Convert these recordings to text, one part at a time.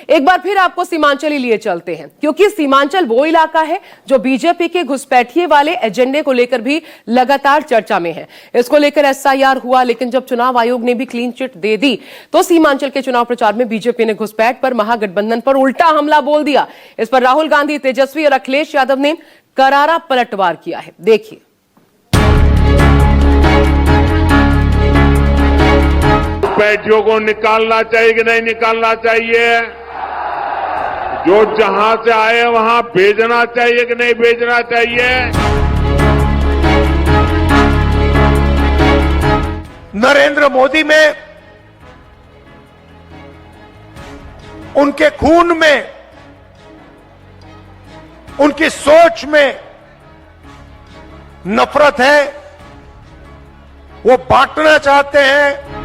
एक बार फिर आपको सीमांचल लिए चलते हैं, क्योंकि सीमांचल वो इलाका है जो बीजेपी के घुसपैठिए वाले एजेंडे को लेकर भी लगातार चर्चा में है। इसको लेकर एसआईआर हुआ, लेकिन जब चुनाव आयोग ने भी क्लीन चिट दे दी तो सीमांचल के चुनाव प्रचार में बीजेपी ने घुसपैठ पर महागठबंधन पर उल्टा हमला बोल दिया। इस पर राहुल गांधी, तेजस्वी और अखिलेश यादव ने करारा पलटवार किया है। देखिए। घुसपैठियों को निकालना चाहिए कि नहीं निकालना चाहिए? जो जहां से आए वहां भेजना चाहिए कि नहीं भेजना चाहिए? नरेंद्र मोदी में, उनके खून में, उनकी सोच में नफरत है। वो बांटना चाहते हैं।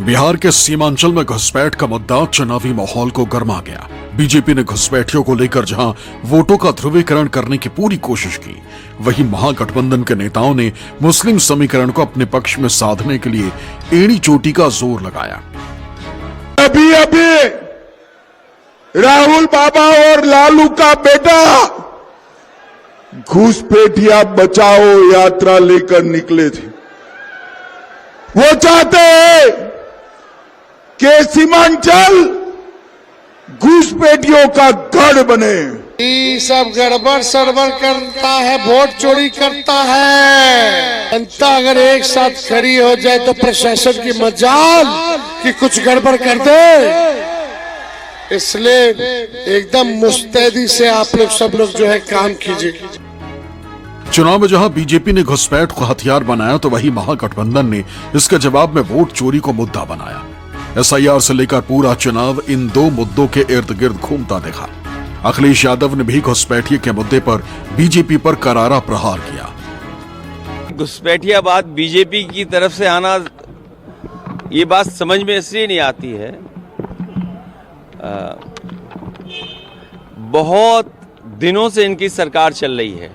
बिहार के सीमांचल में घुसपैठ का मुद्दा चुनावी माहौल को गर्मा गया। बीजेपी ने घुसपैठियों को लेकर जहां वोटों का ध्रुवीकरण करने की पूरी कोशिश की, वहीं महागठबंधन के नेताओं ने मुस्लिम समीकरण को अपने पक्ष में साधने के लिए एड़ी चोटी का जोर लगाया। अभी राहुल बाबा और लालू का बेटा घुसपैठिया बचाओ यात्रा लेकर निकले थे। वो चाहते हैं कि सीमांचल घुसपैठियों का गढ़ बने। ये सब गड़बड़ सरबड़ करता है, वोट चोरी करता है। जनता अगर एक साथ खड़ी हो जाए तो प्रशासन की मजाल कि कुछ गड़बड़ कर दे, इसलिए एकदम मुस्तैदी से आप लोग सब लोग जो है काम कीजिए। चुनाव में जहां बीजेपी ने घुसपैठ को हथियार बनाया, तो वहीं महागठबंधन ने इसके जवाब में वोट चोरी को मुद्दा बनाया। एसआईआर से लेकर पूरा चुनाव इन दो मुद्दों के इर्द गिर्द घूमता देखा। अखिलेश यादव ने भी घुसपैठिए के मुद्दे पर बीजेपी पर करारा प्रहार किया। घुसपैठिया बात बीजेपी की तरफ से आना, ये बात समझ में इसलिए नहीं आती है, बहुत दिनों से इनकी सरकार चल रही है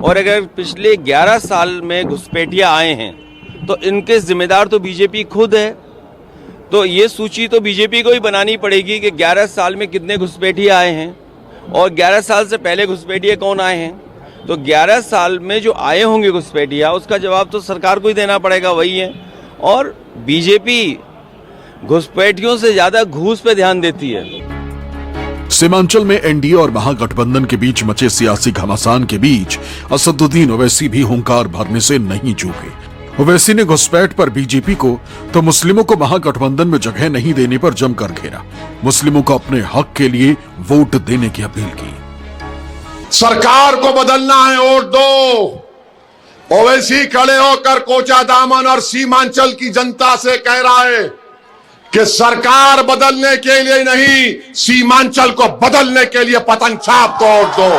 और अगर पिछले 11 साल में घुसपैठिया आए हैं तो इनके जिम्मेदार तो बीजेपी खुद है। तो ये सूची तो बीजेपी को ही बनानी पड़ेगी कि 11 साल में कितने घुसपैठिया आए हैं और 11 साल से पहले घुसपैठिया कौन आए हैं। तो 11 साल में जो आए होंगे घुसपैठिया, उसका जवाब तो सरकार को ही देना पड़ेगा, वही है। और बीजेपी घुसपैठियों से ज्यादा घूस पे ध्यान देती है। सीमांचल में एनडीए और महागठबंधन के बीच मचे सियासी घमासान के बीच असदुद्दीन ओवैसी भी हुंकार भरने से नहीं चूके। ओवैसी ने घुसपैठ पर बीजेपी को तो मुस्लिमों को महागठबंधन में जगह नहीं देने पर जमकर घेरा। मुस्लिमों को अपने हक के लिए वोट देने की अपील की। सरकार को बदलना है, वोट दो। ओवैसी खड़े होकर कोचा दामन और सीमांचल की जनता से कह रहा है कि सरकार बदलने के लिए नहीं, सीमांचल को बदलने के लिए पतंग छाप को वोट दो।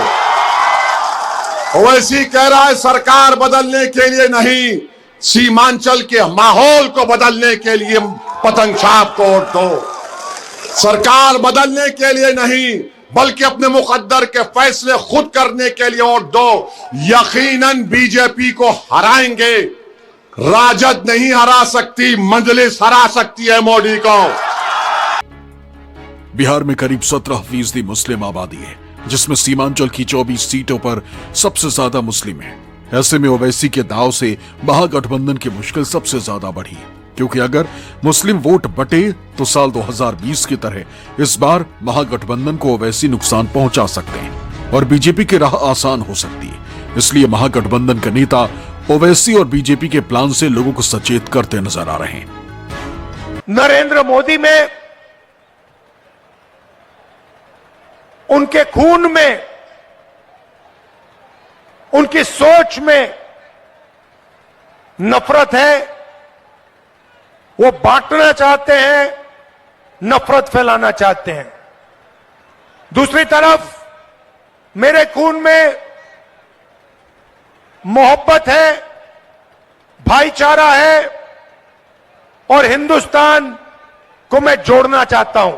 ओवैसी कह रहा है सरकार बदलने के लिए नहीं, सीमांचल के माहौल को बदलने के लिए पतंग छाप को वोट दो। सरकार बदलने के लिए नहीं, बल्कि अपने मुकद्दर के फैसले खुद करने के लिए वोट दो। यकीनन बीजेपी को हराएंगे। राजद नहीं हरा सकती, मजलिस हरा सकती है मोदी को। बिहार में करीब 17% मुस्लिम आबादी है, जिसमें सीमांचल की 24 सीटों पर सबसे ज्यादा मुस्लिम है। ऐसे में ओवैसी के दांव से महागठबंधन की मुश्किल सबसे ज्यादा बढ़ी, क्योंकि अगर मुस्लिम वोट बटे तो साल 2020 की तरह इस बार महागठबंधन को ओवैसी नुकसान पहुंचा सकते हैं और बीजेपी की राह आसान हो सकती है। इसलिए महागठबंधन के नेता ओवैसी और बीजेपी के प्लान से लोगों को सचेत करते नजर आ रहे हैं। नरेंद्र मोदी में, उनके खून में, उनकी सोच में नफरत है। वो बांटना चाहते हैं, नफरत फैलाना चाहते हैं। दूसरी तरफ मेरे खून में मोहब्बत है, भाईचारा है और हिंदुस्तान को मैं जोड़ना चाहता हूं।